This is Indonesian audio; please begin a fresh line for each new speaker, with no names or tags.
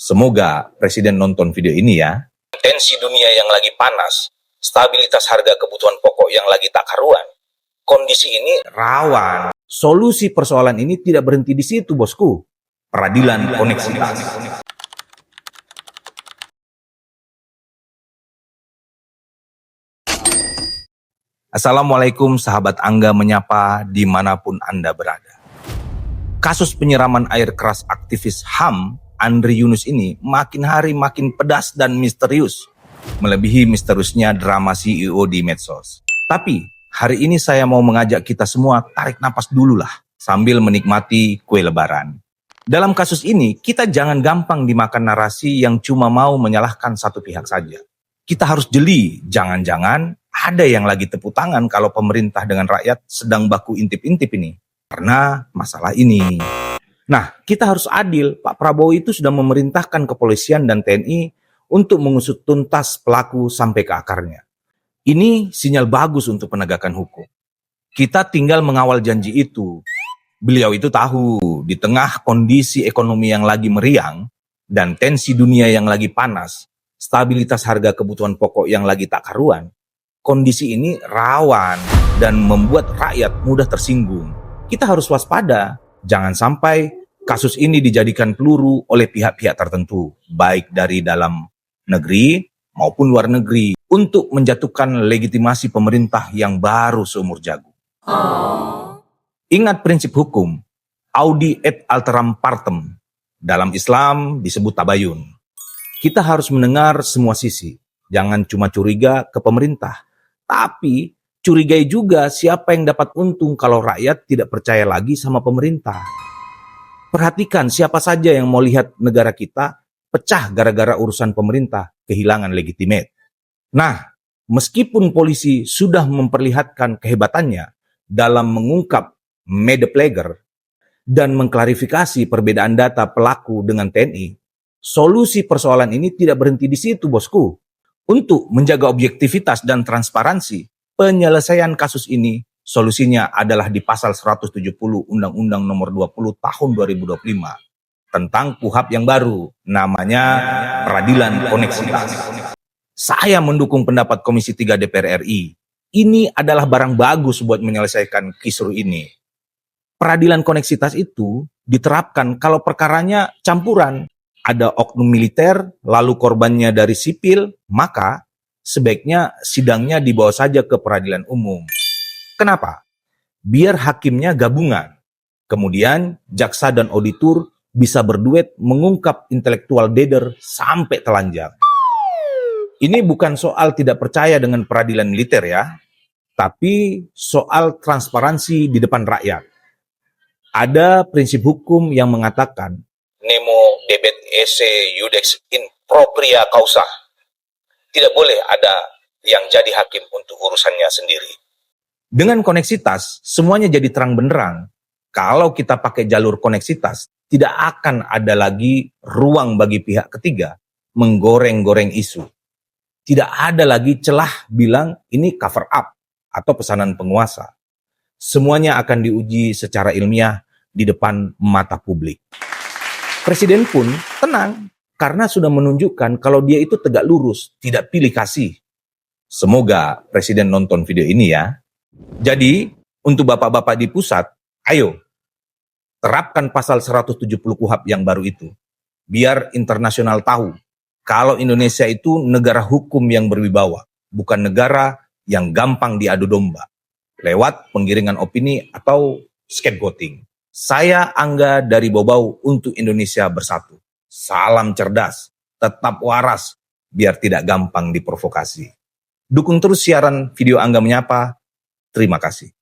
Semoga Presiden nonton video ini ya. Tensi dunia yang lagi panas, stabilitas harga kebutuhan pokok yang lagi tak karuan. Kondisi ini rawan. Solusi persoalan ini tidak berhenti di situ, bosku. Peradilan koneksitas. Assalamualaikum sahabat Angga Menyapa dimanapun Anda berada. Kasus penyiraman air keras aktivis HAM Andri Yunus ini makin hari makin pedas dan misterius, melebihi misteriusnya drama CEO di medsos. Tapi hari ini saya mau mengajak kita semua tarik napas dulu lah sambil menikmati kue lebaran. Dalam kasus ini kita jangan gampang dimakan narasi yang cuma mau menyalahkan satu pihak saja. Kita harus jeli, jangan-jangan ada yang lagi tepuk tangan kalau pemerintah dengan rakyat sedang baku intip-intip ini karena masalah ini. Nah, kita harus adil. Pak Prabowo itu sudah memerintahkan kepolisian dan TNI untuk mengusut tuntas pelaku sampai ke akarnya. Ini sinyal bagus untuk penegakan hukum. Kita tinggal mengawal janji itu. Beliau itu tahu di tengah kondisi ekonomi yang lagi meriang dan tensi dunia yang lagi panas, stabilitas harga kebutuhan pokok yang lagi tak karuan, kondisi ini rawan dan membuat rakyat mudah tersinggung. Kita harus waspada, jangan sampai kasus ini dijadikan peluru oleh pihak-pihak tertentu, baik dari dalam negeri maupun luar negeri, untuk menjatuhkan legitimasi pemerintah yang baru seumur jagung. Ingat prinsip hukum, audi et alteram partem, dalam Islam disebut tabayun. Kita harus mendengar semua sisi, jangan cuma curiga ke pemerintah, tapi curigai juga siapa yang dapat untung kalau rakyat tidak percaya lagi sama pemerintah. Perhatikan siapa saja yang mau lihat negara kita pecah gara-gara urusan pemerintah kehilangan legitimate. Nah, meskipun polisi sudah memperlihatkan kehebatannya dalam mengungkap made player dan mengklarifikasi perbedaan data pelaku dengan TNI, solusi persoalan ini tidak berhenti di situ, bosku. Untuk menjaga objektivitas dan transparansi penyelesaian kasus ini, solusinya adalah di pasal 170 Undang-Undang Nomor 20 Tahun 2025 tentang KUHP yang baru, namanya Peradilan Koneksitas. Saya mendukung pendapat Komisi 3 DPR RI. Ini adalah barang bagus buat menyelesaikan kisru ini. Peradilan koneksitas itu diterapkan kalau perkaranya campuran. Ada oknum militer, lalu korbannya dari sipil, maka sebaiknya sidangnya dibawa saja ke peradilan umum. Kenapa? Biar hakimnya gabungan. Kemudian jaksa dan auditor bisa berduet mengungkap intelektual dader sampai telanjang. Ini bukan soal tidak percaya dengan peradilan militer ya, tapi soal transparansi di depan rakyat. Ada prinsip hukum yang mengatakan nemo debet esse iudex in propria causa. Tidak boleh ada yang jadi hakim untuk urusannya sendiri. Dengan koneksitas, semuanya jadi terang benderang. Kalau kita pakai jalur koneksitas, tidak akan ada lagi ruang bagi pihak ketiga menggoreng-goreng isu. Tidak ada lagi celah bilang ini cover up atau pesanan penguasa. Semuanya akan diuji secara ilmiah di depan mata publik. Presiden pun tenang karena sudah menunjukkan kalau dia itu tegak lurus, tidak pilih kasih. Semoga Presiden nonton video ini ya. Jadi, untuk bapak-bapak di pusat, ayo, terapkan pasal 170 KUHP yang baru itu. Biar internasional tahu, kalau Indonesia itu negara hukum yang berwibawa, bukan negara yang gampang diadu domba, lewat penggiringan opini atau scapegoating. Saya Angga dari Bobau untuk Indonesia Bersatu. Salam cerdas, tetap waras, biar tidak gampang diprovokasi. Dukung terus siaran video Angga Menyapa. Terima kasih.